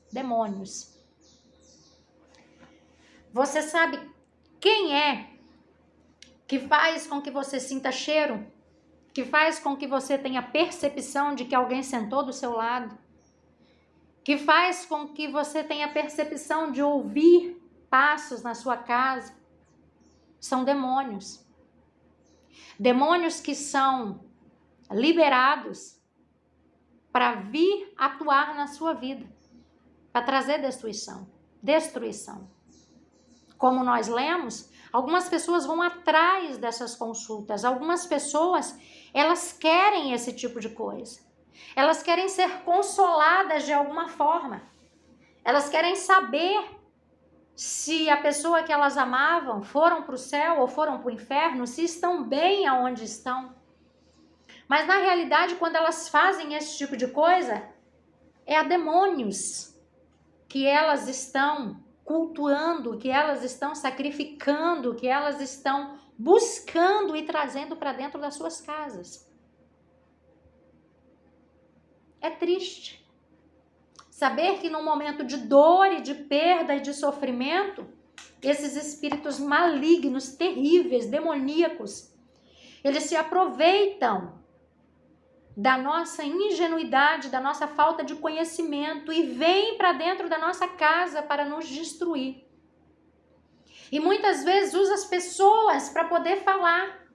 Você sabe quem é que faz com que você sinta cheiro? Que faz com que você tenha percepção de que alguém sentou do seu lado? Que faz com que você tenha percepção de ouvir passos na sua casa? São demônios. Demônios que são liberados para vir atuar na sua vida, para trazer destruição. Como nós lemos, algumas pessoas vão atrás dessas consultas, algumas pessoas, elas querem esse tipo de coisa. Elas querem ser consoladas de alguma forma. Elas querem saber se a pessoa que elas amavam foram para o céu ou foram para o inferno, se estão bem aonde estão. Mas na realidade, quando elas fazem esse tipo de coisa, é a demônios que elas estão cultuando, que elas estão sacrificando, que elas estão buscando e trazendo para dentro das suas casas. É triste saber que no momento de dor e de perda e de sofrimento, esses espíritos malignos, terríveis, demoníacos, eles se aproveitam da nossa ingenuidade, da nossa falta de conhecimento e vêm para dentro da nossa casa para nos destruir. E muitas vezes usa as pessoas para poder falar,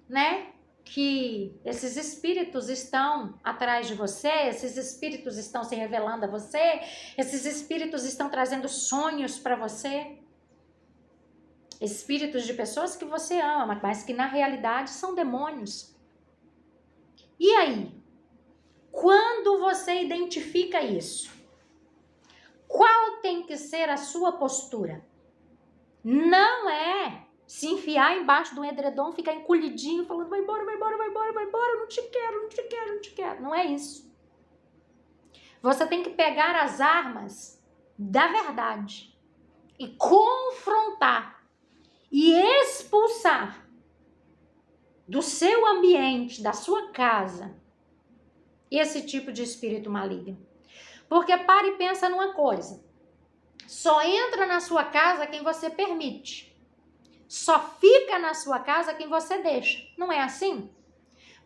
né? Que esses espíritos estão atrás de você, esses espíritos estão se revelando a você, esses espíritos estão trazendo sonhos para você. Espíritos de pessoas que você ama, mas que na realidade são demônios. E aí? Quando você identifica isso? Qual tem que ser a sua postura? Não é se enfiar embaixo do edredom, ficar encolhidinho, falando vai embora, vai embora, vai embora, vai embora, não te quero, não te quero, não te quero. Não é isso. Você tem que pegar as armas da verdade e confrontar e expulsar do seu ambiente, da sua casa, esse tipo de espírito maligno. Porque para e pensa numa coisa. Só entra na sua casa quem você permite. Só fica na sua casa quem você deixa. Não é assim?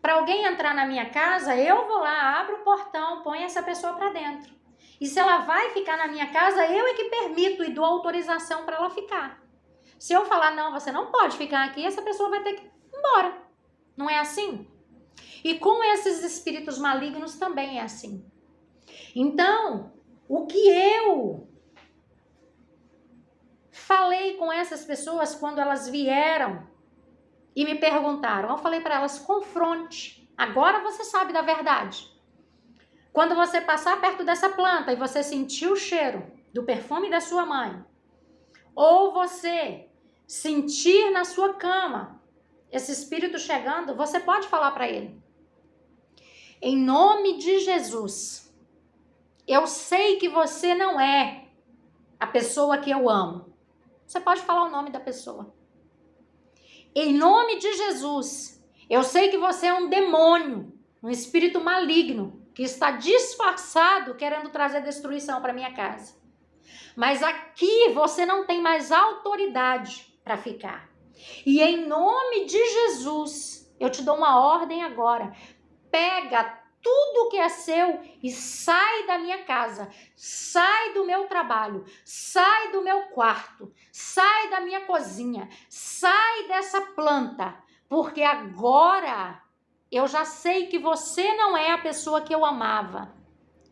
Para alguém entrar na minha casa, eu vou lá, abro o portão, ponho essa pessoa para dentro. E se ela vai ficar na minha casa, eu é que permito e dou autorização para ela ficar. Se eu falar, não, você não pode ficar aqui, essa pessoa vai ter que ir embora. Não é assim? E com esses espíritos malignos também é assim. Então, o que eu falei com essas pessoas quando elas vieram e me perguntaram, eu falei para elas, confronte. Agora você sabe da verdade. Quando você passar perto dessa planta e você sentir o cheiro do perfume da sua mãe, ou você sentir na sua cama esse espírito chegando, você pode falar para ele, em nome de Jesus, eu sei que você não é a pessoa que eu amo. Você pode falar o nome da pessoa. Em nome de Jesus, eu sei que você é um demônio, um espírito maligno, que está disfarçado querendo trazer destruição para minha casa. Mas aqui você não tem mais autoridade para ficar. E em nome de Jesus, eu te dou uma ordem agora. Pega tudo que é seu e sai da minha casa, sai do meu trabalho, sai do meu quarto, sai da minha cozinha, sai dessa planta, porque agora eu já sei que você não é a pessoa que eu amava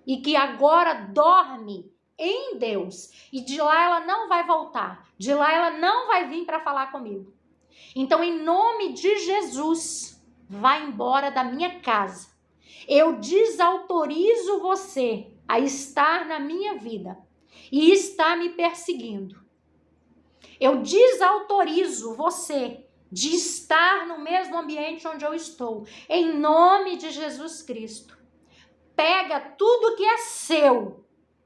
e que agora dorme em Deus e de lá ela não vai voltar, de lá ela não vai vir para falar comigo. Então, em nome de Jesus, vai embora da minha casa. Eu desautorizo você a estar na minha vida e está me perseguindo. Eu desautorizo você de estar no mesmo ambiente onde eu estou. Em nome de Jesus Cristo. Pega tudo que é seu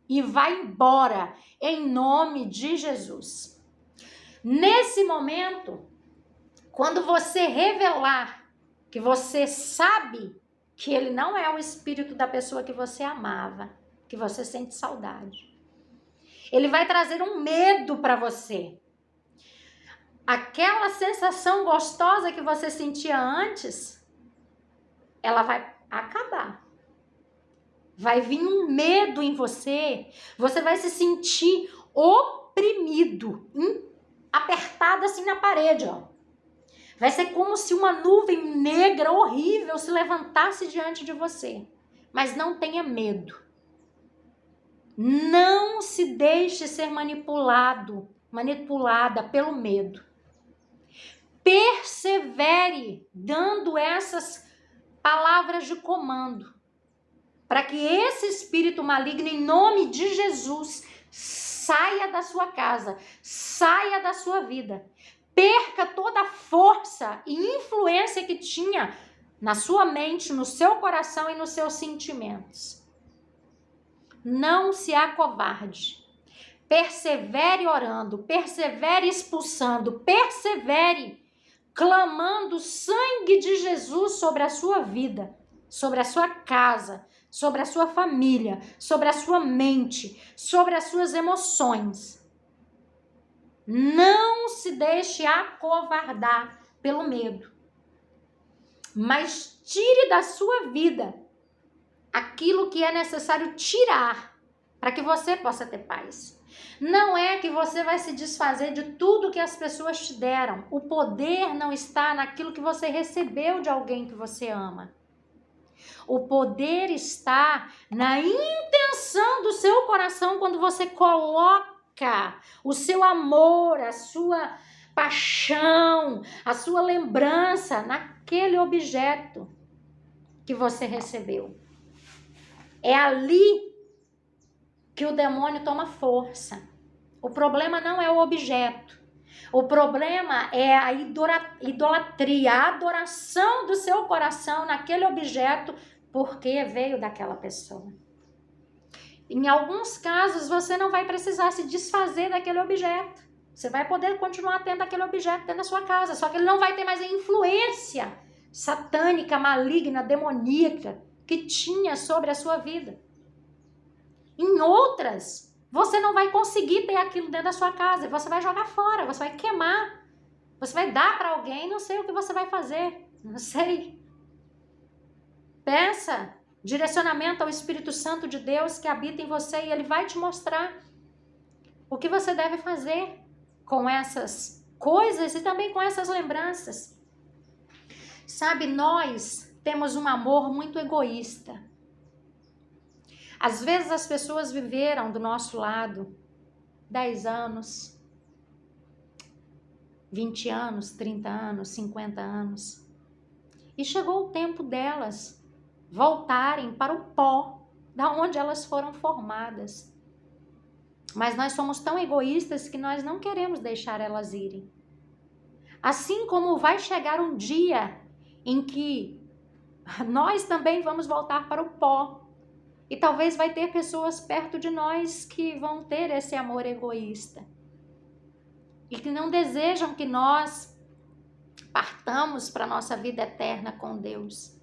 e vai embora. Em nome de Jesus. Nesse momento, quando você revelar que você sabe que ele não é o espírito da pessoa que você amava, que você sente saudade. Ele vai trazer um medo para você. Aquela sensação gostosa que você sentia antes, ela vai acabar. Vai vir um medo em você, você vai se sentir oprimido, apertado assim na parede, ó. Vai ser como se uma nuvem negra horrível se levantasse diante de você. Mas não tenha medo. Não se deixe ser manipulada pelo medo. Persevere dando essas palavras de comando. Para que esse espírito maligno, em nome de Jesus, saia da sua casa, saia da sua vida. Perca toda a força e influência que tinha na sua mente, no seu coração e nos seus sentimentos. Não se acovarde. Persevere orando, persevere expulsando, persevere clamando o sangue de Jesus sobre a sua vida, sobre a sua casa, sobre a sua família, sobre a sua mente, sobre as suas emoções. Não se deixe acovardar pelo medo, mas tire da sua vida aquilo que é necessário tirar para que você possa ter paz. Não é que você vai se desfazer de tudo que as pessoas te deram. O poder não está naquilo que você recebeu de alguém que você ama. O poder está na intenção do seu coração quando você coloca o seu amor, a sua paixão, a sua lembrança naquele objeto que você recebeu. É ali que o demônio toma força. O problema não é o objeto. O problema é a idolatria, a adoração do seu coração naquele objeto, porque veio daquela pessoa. Em alguns casos, você não vai precisar se desfazer daquele objeto. Você vai poder continuar tendo aquele objeto dentro da sua casa, só que ele não vai ter mais a influência satânica, maligna, demoníaca que tinha sobre a sua vida. Em outras, você não vai conseguir ter aquilo dentro da sua casa, você vai jogar fora, você vai queimar, você vai dar para alguém, não sei o que você vai fazer, não sei. Peça direcionamento ao Espírito Santo de Deus que habita em você e ele vai te mostrar o que você deve fazer com essas coisas e também com essas lembranças. Sabe, nós temos um amor muito egoísta. Às vezes as pessoas viveram do nosso lado 10 anos, 20 anos, 30 anos, 50 anos. E chegou o tempo delas voltarem para o pó da onde elas foram formadas. Mas nós somos tão egoístas que nós não queremos deixar elas irem. Assim como vai chegar um dia em que nós também vamos voltar para o pó. E talvez vai ter pessoas perto de nós que vão ter esse amor egoísta. E que não desejam que nós partamos para a nossa vida eterna com Deus.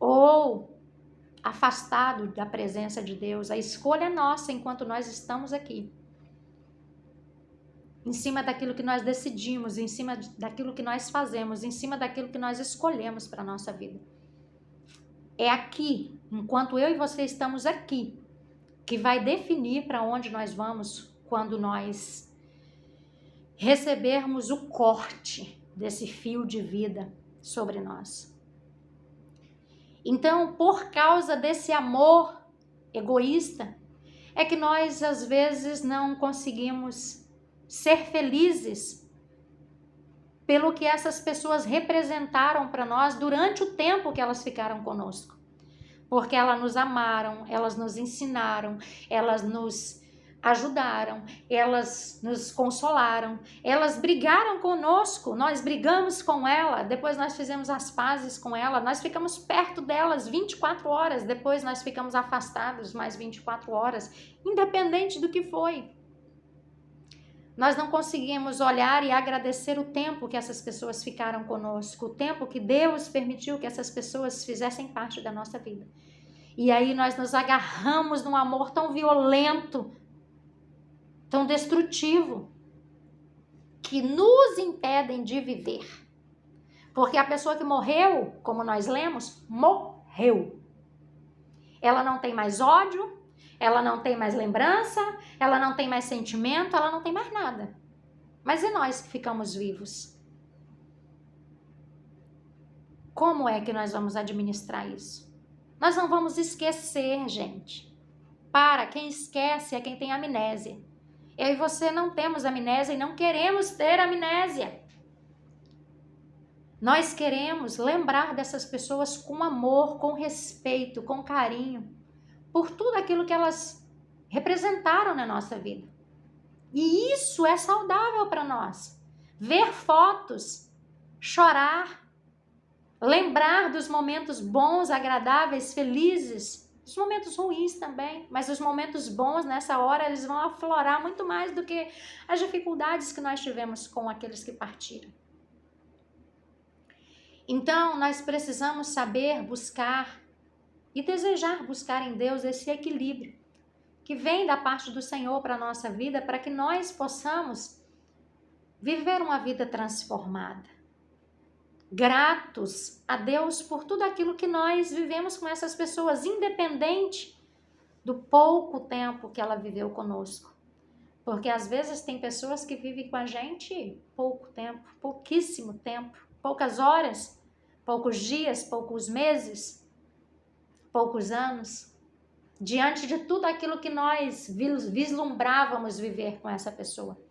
Ou afastado da presença de Deus. A escolha é nossa enquanto nós estamos aqui. Em cima daquilo que nós decidimos, em cima daquilo que nós fazemos, em cima daquilo que nós escolhemos para a nossa vida. É aqui, enquanto eu e você estamos aqui, que vai definir para onde nós vamos quando nós recebermos o corte desse fio de vida sobre nós. Então, por causa desse amor egoísta, é que nós às vezes não conseguimos ser felizes pelo que essas pessoas representaram para nós durante o tempo que elas ficaram conosco. Porque elas nos amaram, elas nos ensinaram, elas nos ajudaram, elas nos consolaram, elas brigaram conosco, nós brigamos com ela, depois nós fizemos as pazes com ela, nós ficamos perto delas 24 horas, depois nós ficamos afastados mais 24 horas, independente do que foi. Nós não conseguimos olhar e agradecer o tempo que essas pessoas ficaram conosco, o tempo que Deus permitiu que essas pessoas fizessem parte da nossa vida. E aí nós nos agarramos num amor tão violento, tão destrutivo, que nos impedem de viver. Porque a pessoa que morreu, como nós lemos, morreu. Ela não tem mais ódio, ela não tem mais lembrança, ela não tem mais sentimento, ela não tem mais nada. Mas e nós que ficamos vivos? Como é que nós vamos administrar isso? Nós não vamos esquecer, gente. Quem esquece é quem tem amnésia. Eu e você não temos amnésia e não queremos ter amnésia. Nós queremos lembrar dessas pessoas com amor, com respeito, com carinho, por tudo aquilo que elas representaram na nossa vida. E isso é saudável para nós. Ver fotos, chorar, lembrar dos momentos bons, agradáveis, felizes, os momentos ruins também, mas os momentos bons nessa hora eles vão aflorar muito mais do que as dificuldades que nós tivemos com aqueles que partiram. Então nós precisamos saber buscar e desejar buscar em Deus esse equilíbrio que vem da parte do Senhor para a nossa vida, para que nós possamos viver uma vida transformada. Gratos a Deus por tudo aquilo que nós vivemos com essas pessoas, independente do pouco tempo que ela viveu conosco. Porque às vezes tem pessoas que vivem com a gente pouco tempo, pouquíssimo tempo, poucas horas, poucos dias, poucos meses, poucos anos, diante de tudo aquilo que nós vislumbrávamos viver com essa pessoa.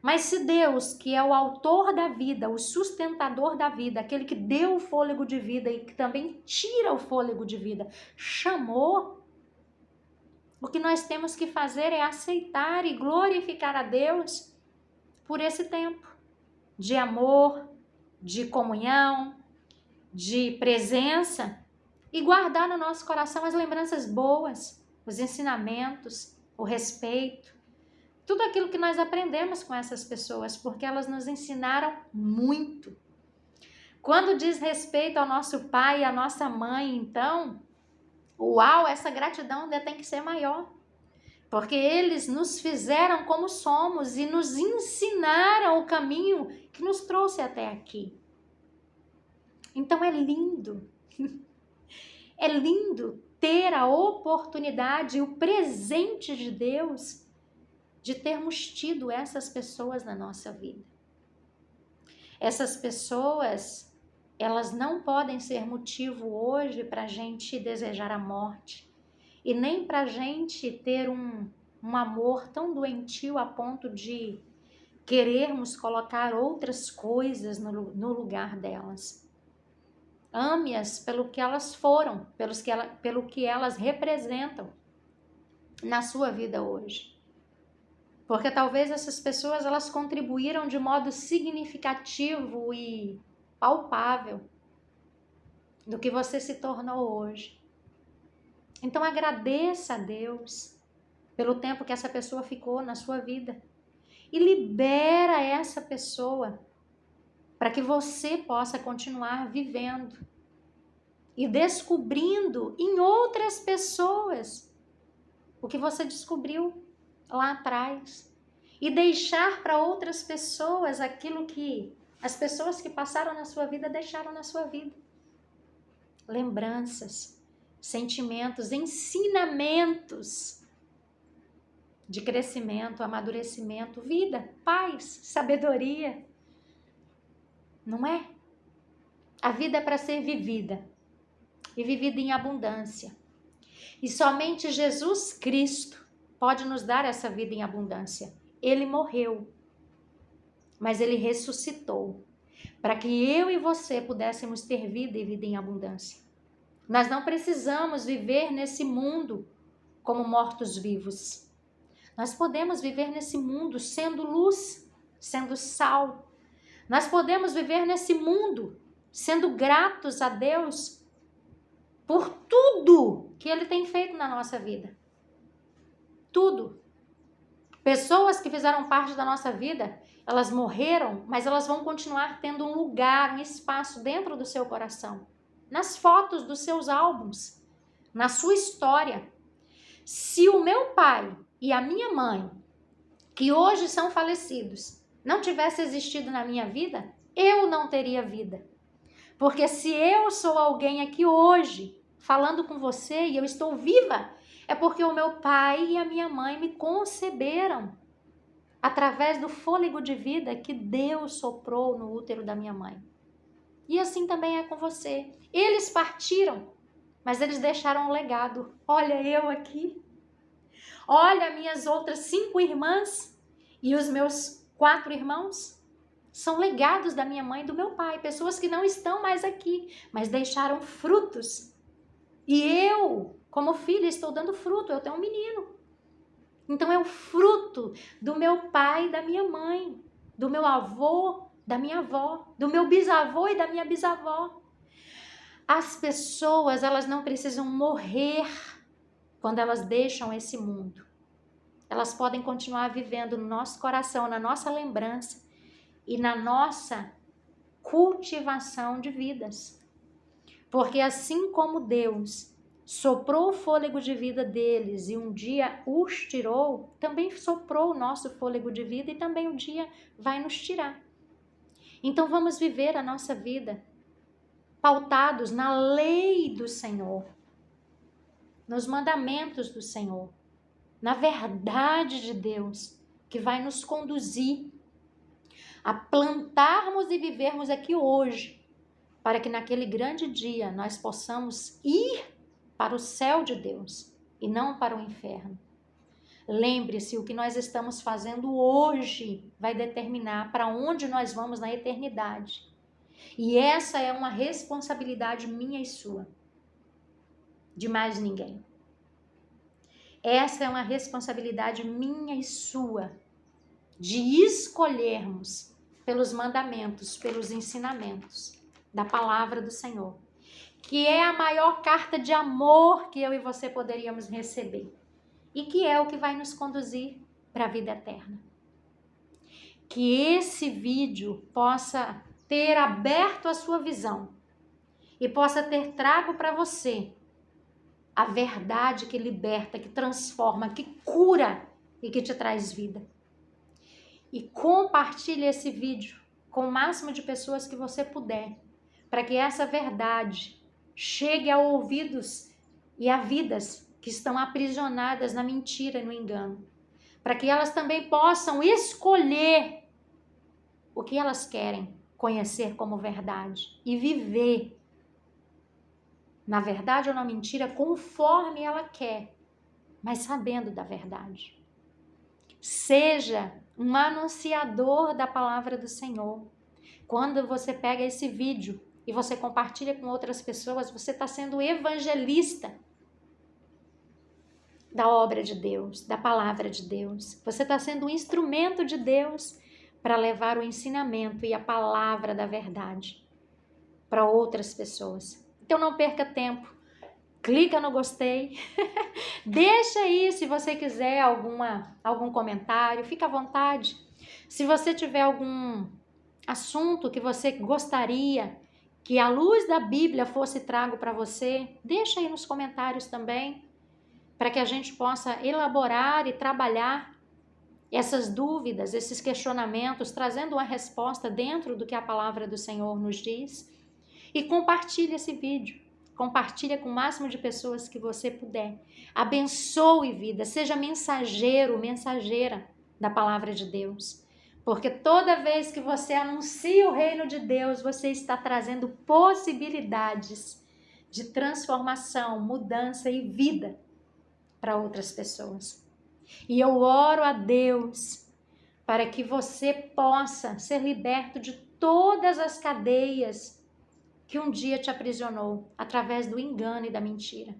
Mas se Deus, que é o autor da vida, o sustentador da vida, aquele que deu o fôlego de vida e que também tira o fôlego de vida, chamou, O que nós temos que fazer é aceitar e glorificar a Deus por esse tempo de amor, de comunhão, de presença e guardar no nosso coração as lembranças boas, os ensinamentos, o respeito, tudo aquilo que nós aprendemos com essas pessoas, porque elas nos ensinaram muito. Quando diz respeito ao nosso pai e à nossa mãe, então, uau, essa gratidão ainda tem que ser maior. Porque eles nos fizeram como somos e nos ensinaram o caminho que nos trouxe até aqui. Então é lindo. É lindo ter a oportunidade e o presente de Deus de termos tido essas pessoas na nossa vida. Essas pessoas, elas não podem ser motivo hoje para a gente desejar a morte e nem para a gente ter um amor tão doentio a ponto de querermos colocar outras coisas no lugar delas. Ame-as pelo que elas foram, pelo que elas representam na sua vida hoje. Porque talvez essas pessoas elas contribuíram de modo significativo e palpável do que você se tornou hoje. Então agradeça a Deus pelo tempo que essa pessoa ficou na sua vida e libera essa pessoa para que você possa continuar vivendo e descobrindo em outras pessoas o que você descobriu lá atrás e deixar para outras pessoas aquilo que as pessoas que passaram na sua vida deixaram na sua vida. Lembranças, sentimentos, ensinamentos de crescimento, amadurecimento, vida, paz, sabedoria. Não é? A vida é para ser vivida e vivida em abundância. E somente Jesus Cristo pode nos dar essa vida em abundância. Ele morreu, mas ele ressuscitou para que eu e você pudéssemos ter vida e vida em abundância. Nós não precisamos viver nesse mundo como mortos-vivos. Nós podemos viver nesse mundo sendo luz, sendo sal. Nós podemos viver nesse mundo sendo gratos a Deus por tudo que Ele tem feito na nossa vida. Tudo. Pessoas que fizeram parte da nossa vida, elas morreram, mas elas vão continuar tendo um lugar, um espaço dentro do seu coração, nas fotos dos seus álbuns, na sua história. Se o meu pai e a minha mãe, que hoje são falecidos, não tivesse existido na minha vida, eu não teria vida. Porque se eu sou alguém aqui hoje, falando com você e eu estou viva, é porque o meu pai e a minha mãe me conceberam através do fôlego de vida que Deus soprou no útero da minha mãe. E assim também é com você. Eles partiram, mas eles deixaram um legado. Olha eu aqui. Olha minhas outras 5 irmãs e os meus 4 irmãos. São legados da minha mãe e do meu pai. Pessoas que não estão mais aqui, mas deixaram frutos. E eu, como filha, estou dando fruto. Eu tenho um menino. Então é o fruto do meu pai e da minha mãe, do meu avô, da minha avó, do meu bisavô e da minha bisavó. As pessoas, elas não precisam morrer quando elas deixam esse mundo. Elas podem continuar vivendo no nosso coração, na nossa lembrança e na nossa cultivação de vidas. Porque assim como Deus soprou o fôlego de vida deles e um dia os tirou, também soprou o nosso fôlego de vida e também um dia vai nos tirar. Então vamos viver a nossa vida pautados na lei do Senhor, nos mandamentos do Senhor, na verdade de Deus, que vai nos conduzir a plantarmos e vivermos aqui hoje, para que naquele grande dia nós possamos ir para o céu de Deus e não para o inferno. Lembre-se, o que nós estamos fazendo hoje vai determinar para onde nós vamos na eternidade. E essa é uma responsabilidade minha e sua, de mais ninguém. Essa é uma responsabilidade minha e sua, de escolhermos pelos mandamentos, pelos ensinamentos da palavra do Senhor, que é a maior carta de amor que eu e você poderíamos receber e que é o que vai nos conduzir para a vida eterna. Que esse vídeo possa ter aberto a sua visão e possa ter trago para você a verdade que liberta, que transforma, que cura e que te traz vida. E compartilhe esse vídeo com o máximo de pessoas que você puder, para que essa verdade chegue a ouvidos e a vidas que estão aprisionadas na mentira e no engano, para que elas também possam escolher o que elas querem conhecer como verdade e viver na verdade ou na mentira conforme ela quer, mas sabendo da verdade. Seja um anunciador da palavra do Senhor. Quando você pega esse vídeo e você compartilha com outras pessoas, você está sendo evangelista da obra de Deus, da palavra de Deus. Você está sendo um instrumento de Deus para levar o ensinamento e a palavra da verdade para outras pessoas. Então não perca tempo, clica no gostei, deixa aí se você quiser algum comentário, fica à vontade. Se você tiver algum assunto que você gostaria que a luz da Bíblia fosse trago para você, deixa aí nos comentários também, para que a gente possa elaborar e trabalhar essas dúvidas, esses questionamentos, trazendo uma resposta dentro do que a palavra do Senhor nos diz. E compartilhe esse vídeo, compartilha com o máximo de pessoas que você puder. Abençoe vida, seja mensageiro, mensageira da palavra de Deus. Porque toda vez que você anuncia o reino de Deus, você está trazendo possibilidades de transformação, mudança e vida para outras pessoas. E eu oro a Deus para que você possa ser liberto de todas as cadeias que um dia te aprisionou através do engano e da mentira,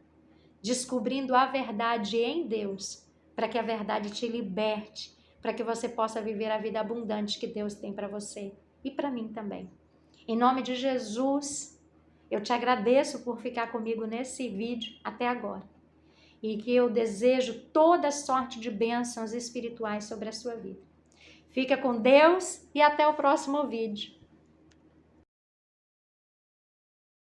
descobrindo a verdade em Deus, para que a verdade te liberte, para que você possa viver a vida abundante que Deus tem para você e para mim também. Em nome de Jesus, eu te agradeço por ficar comigo nesse vídeo até agora e que eu desejo toda sorte de bênçãos espirituais sobre a sua vida. Fica com Deus e até o próximo vídeo.